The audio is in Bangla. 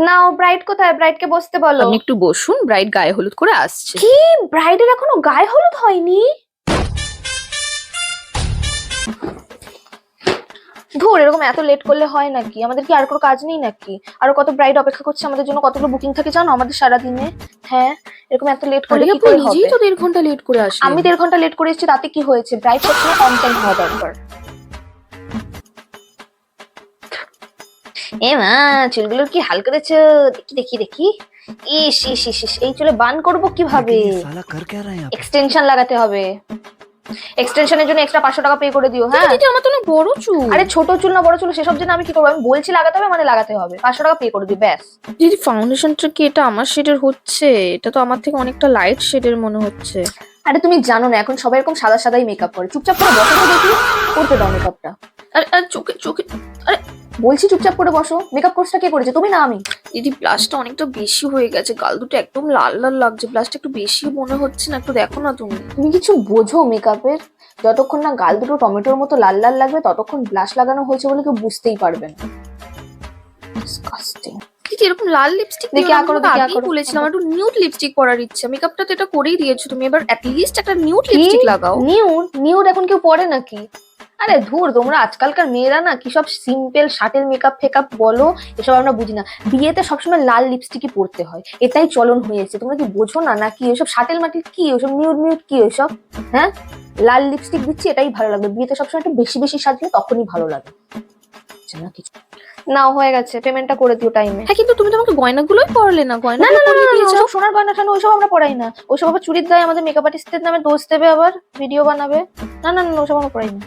নাও, ব্রাইড কোথায়? ব্রাইডকে বসতে বলো। আপনি একটু বসুন, ব্রাইড গায়ে হলুদ করে আসছে। কি? ব্রাইডের এখনো গায়ে হলুদ হয়নি? ধুর, এরকম এত লেট করলে হয় নাকি? আমাদের কি আর কোনো কাজ নেই নাকি? আরো কত ব্রাইড অপেক্ষা করছে আমাদের জন্য, কতগুলো বুকিং থাকে জানো আমাদের সারা দিনে। হ্যাঁ, এরকম এত লেট করলে আরে কি আপনি করে নিজেই হবে? তো 1.5 ঘন্টা লেট করে আসলেন। আমি 1.5 ঘন্টা লেট করে এসেছি, তাতে কি হয়েছে? ব্রাইড সবসময় অন টাইম হওয়া দরকার। এ মা, চুলগুলোর কি হাল করেছো? দেখি দেখি দেখি। ইস ইস ইস ইস, এই চুলে বান করবো কিভাবে? साला कर क्या रहा है यहाँ पे? এক্সটেনশন লাগাতে হবে। এক্সটেনশনের জন্য এক্সট্রা 500 টাকা পে করে দিও। হ্যাঁ দিদি আমার তো অনেক বড় চুল। আরে ছোট চুল না বড় চুল সেসব জন্য আমি কি করবো? আমি বলছি লাগাতে হবে মানে লাগাতে হবে, 500 টাকা পে করে দিও ব্যাস। দিদি ফাউন্ডেশনটা কি এটা আমার শেডের হচ্ছে? এটা তো আমার থেকে অনেকটা লাইট শেডের মনে হচ্ছে। আরে তুমি জানো না এখন সবাই এরকম সাদা সাদাই মেকআপ করে, চুপচাপ করে বসো তো দেখি, করতে দাও মেকআপটা। আরে আরে চোখে চোখে, আরে বলছি চুপচাপ করে বসো। মেকআপ কোর্সটা কে করেছে, তুমি না আমি? দিদি ব্লাশটা অনেকটা বেশি হয়ে গেছে, গাল দুটো একদম লাল লাল লাগছে, ব্লাশটা একটু বেশি মনে হচ্ছে না? একটু দেখো না তুমি। তুমি কিছু বোঝো মেকআপের? যতক্ষণ না গাল দুটো টমেটোর মতো লাল লাল লাগবে ততক্ষণ ব্লাশ লাগানো হয়েছে বলে কেউ বুঝতেই পারবে না। Disgusting. দিদি এরকম লাল লিপস্টিক দেখি আ করো, দেখি আ করো। বলেছিলাম একটু নিউড লিপস্টিক পরার ইচ্ছা, মেকআপটা তো এটা করেই দিয়েছো তুমি, এবার অ্যাটলিস্ট একটা নিউড লিপস্টিক লাগাও। নিউড? নিউড এখন কেউ পরে নাকি? আরে ধুর, তোমরা আজকালকার মেয়েরা না কি সব সিম্পল শাটেল মেকআপ ফেকআপ বলো, এসব আমরা বুঝি না। বিয়েতে সবসময় লাল লিপস্টিকই পরতে হয়, এটাই চলন হয়েছে। তোমরা কি বোঝো না নাকি? এসব শাটেল মাটিল কি, ওসব নিউড নিউড কি এসব? হ্যাঁ, লাল লিপস্টিক দিচ্ছি এটাই ভালো লাগবে, বিয়েতে সবসময় একটু বেশি বেশি সাজলে তখনই ভালো লাগে। না কিছু নাও, হয়ে গেছে, পেমেন্টটা করে দিও টাইমে। হ্যাঁ কিন্তু তুমি তো আমাকে গয়নাগুলোই পরালে না, গয়না না না না পরিয়ে না, দিয়েছো। ওসব সোনার গয়না ঠান্ডা ওইসব আমরা পড়াই না। ওইসব আবার চুরির গায়ে আমাদের মেকআপ আর্টিস্টের নামে দোষ দেবে, আবার ভিডিও বানাবে। না না না, ওসব আমরা পড়াই না।